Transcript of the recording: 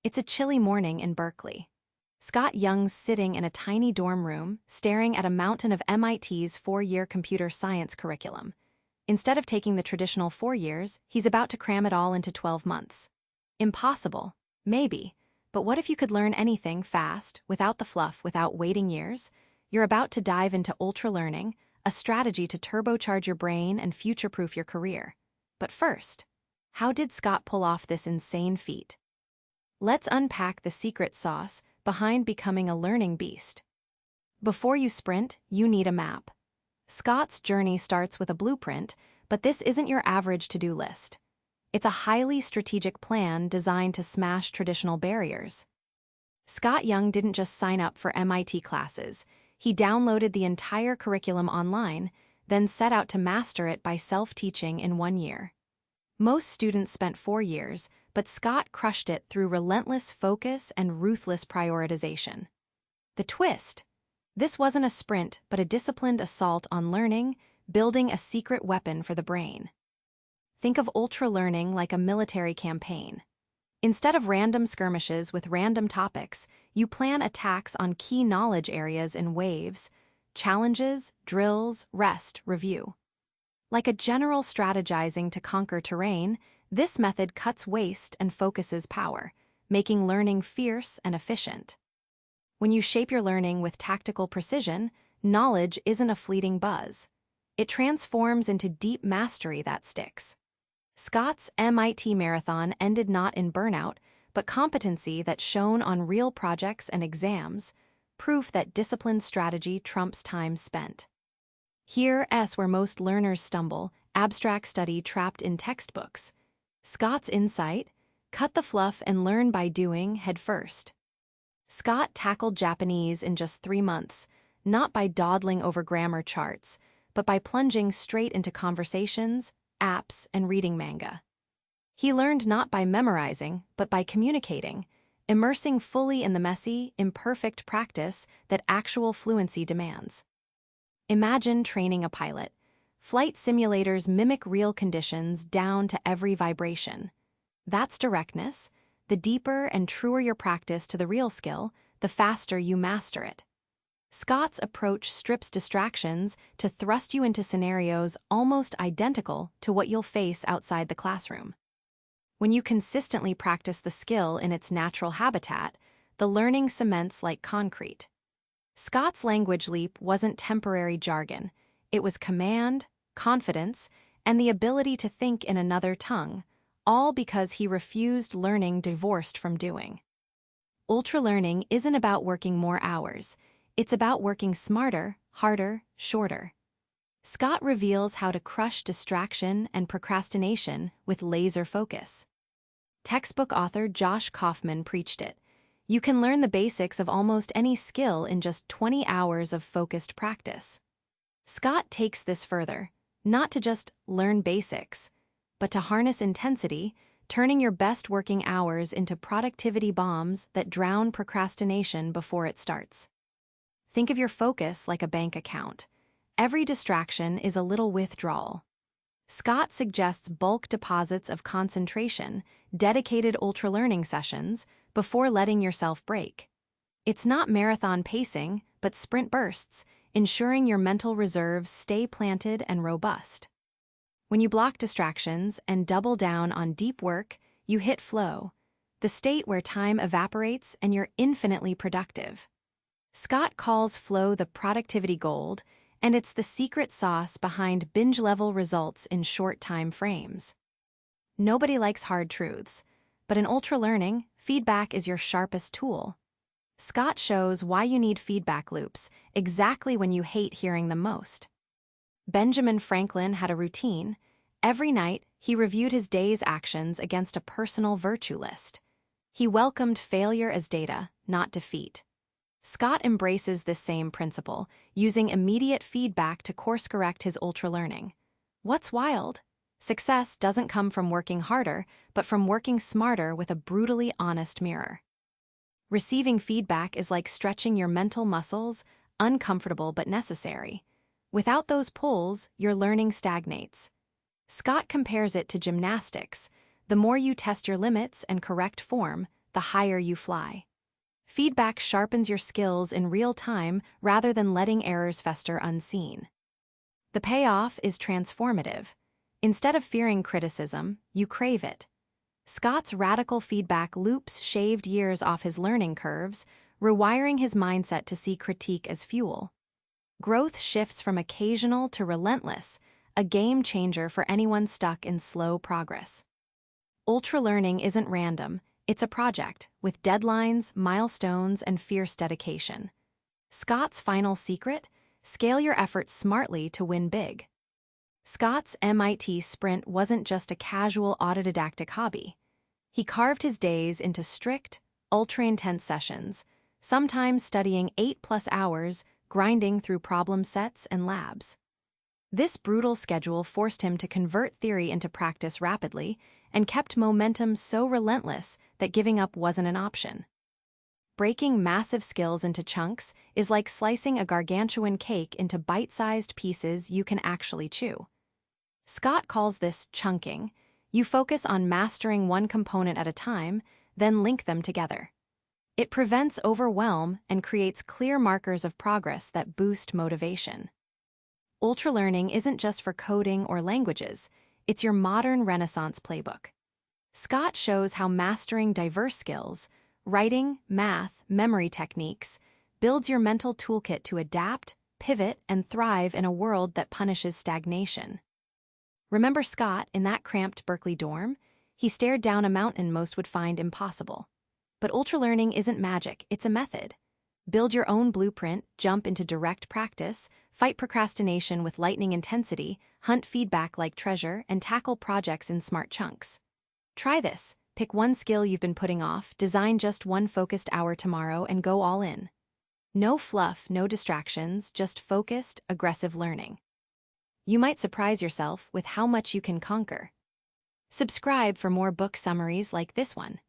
It's a chilly morning in Berkeley. Scott Young's sitting in a tiny dorm room, staring at a mountain of MIT's four-year computer science curriculum. Instead of taking the traditional 4 years, he's about to cram it all into 12 months. Impossible. Maybe. But what if you could learn anything fast, without the fluff, without waiting years? You're about to dive into ultralearning, a strategy to turbocharge your brain and future-proof your career. But first, how did Scott pull off this insane feat? Let's unpack the secret sauce behind becoming a learning beast. Before you sprint, you need a map. Scott's journey starts with a blueprint, but this isn't your average to-do list. It's a highly strategic plan designed to smash traditional barriers. Scott Young didn't just sign up for MIT classes. He downloaded the entire curriculum online, then set out to master it by self-teaching in 1 year. Most students spent 4 years, but Scott crushed it through relentless focus and ruthless prioritization. The twist: this wasn't a sprint, but a disciplined assault on learning, building a secret weapon for the brain. Think of ultralearning like a military campaign. Instead of random skirmishes with random topics, you plan attacks on key knowledge areas in waves: challenges, drills, rest, review. Like a general strategizing to conquer terrain, this method cuts waste and focuses power, making learning fierce and efficient. When you shape your learning with tactical precision, knowledge isn't a fleeting buzz. It transforms into deep mastery that sticks. Scott's MIT marathon ended not in burnout, but competency that shone on real projects and exams, proof that disciplined strategy trumps time spent. Here's where most learners stumble: abstract study trapped in textbooks. Scott's insight: cut the fluff and learn by doing head first. Scott tackled Japanese in just 3 months, not by dawdling over grammar charts, but by plunging straight into conversations, apps, and reading manga. He learned not by memorizing, but by communicating, immersing fully in the messy, imperfect practice that actual fluency demands. Imagine training a pilot. Flight simulators mimic real conditions down to every vibration. That's directness. The deeper and truer your practice to the real skill, the faster you master it. Scott's approach strips distractions to thrust you into scenarios almost identical to what you'll face outside the classroom. When you consistently practice the skill in its natural habitat, the learning cements like concrete. Scott's language leap wasn't temporary jargon. It was command, confidence, and the ability to think in another tongue, all because he refused learning divorced from doing. Ultralearning isn't about working more hours. It's about working smarter, harder, shorter. Scott reveals how to crush distraction and procrastination with laser focus. Textbook author Josh Kaufman preached it. You can learn the basics of almost any skill in just 20 hours of focused practice. Scott takes this further, not to just learn basics, but to harness intensity, turning your best working hours into productivity bombs that drown procrastination before it starts. Think of your focus like a bank account. Every distraction is a little withdrawal. Scott suggests bulk deposits of concentration, dedicated ultralearning sessions, before letting yourself break. It's not marathon pacing, but sprint bursts, ensuring your mental reserves stay planted and robust. When you block distractions and double down on deep work, you hit flow, the state where time evaporates and you're infinitely productive. Scott calls flow the productivity gold, and it's the secret sauce behind binge-level results in short time frames. Nobody likes hard truths, but in ultralearning, feedback is your sharpest tool. Scott shows why you need feedback loops exactly when you hate hearing them most. Benjamin Franklin had a routine. Every night, he reviewed his day's actions against a personal virtue list. He welcomed failure as data, not defeat. Scott embraces this same principle, using immediate feedback to course-correct his ultralearning. What's wild? Success doesn't come from working harder, but from working smarter with a brutally honest mirror. Receiving feedback is like stretching your mental muscles, uncomfortable but necessary. Without those pulls, your learning stagnates. Scott compares it to gymnastics. The more you test your limits and correct form, the higher you fly. Feedback sharpens your skills in real time rather than letting errors fester unseen. The payoff is transformative. Instead of fearing criticism, you crave it. Scott's radical feedback loops shaved years off his learning curves, rewiring his mindset to see critique as fuel. Growth shifts from occasional to relentless, a game changer for anyone stuck in slow progress. Ultralearning isn't random, it's a project with deadlines, milestones, and fierce dedication. Scott's final secret? Scale your efforts smartly to win big. Scott's MIT sprint wasn't just a casual autodidactic hobby. He carved his days into strict, ultra-intense sessions, sometimes studying 8+ hours, grinding through problem sets and labs. This brutal schedule forced him to convert theory into practice rapidly and kept momentum so relentless that giving up wasn't an option. Breaking massive skills into chunks is like slicing a gargantuan cake into bite-sized pieces you can actually chew. Scott calls this chunking. You focus on mastering one component at a time, then link them together. It prevents overwhelm and creates clear markers of progress that boost motivation. Ultralearning isn't just for coding or languages, it's your modern Renaissance playbook. Scott shows how mastering diverse skills, writing, math, memory techniques, builds your mental toolkit to adapt, pivot, and thrive in a world that punishes stagnation. Remember Scott in that cramped Berkeley dorm? He stared down a mountain most would find impossible. But ultralearning isn't magic, it's a method. Build your own blueprint, jump into direct practice, fight procrastination with lightning intensity, hunt feedback like treasure, and tackle projects in smart chunks. Try this. Pick one skill you've been putting off, design just one focused hour tomorrow, and go all in. No fluff, no distractions, just focused, aggressive learning. You might surprise yourself with how much you can conquer. Subscribe for more book summaries like this one.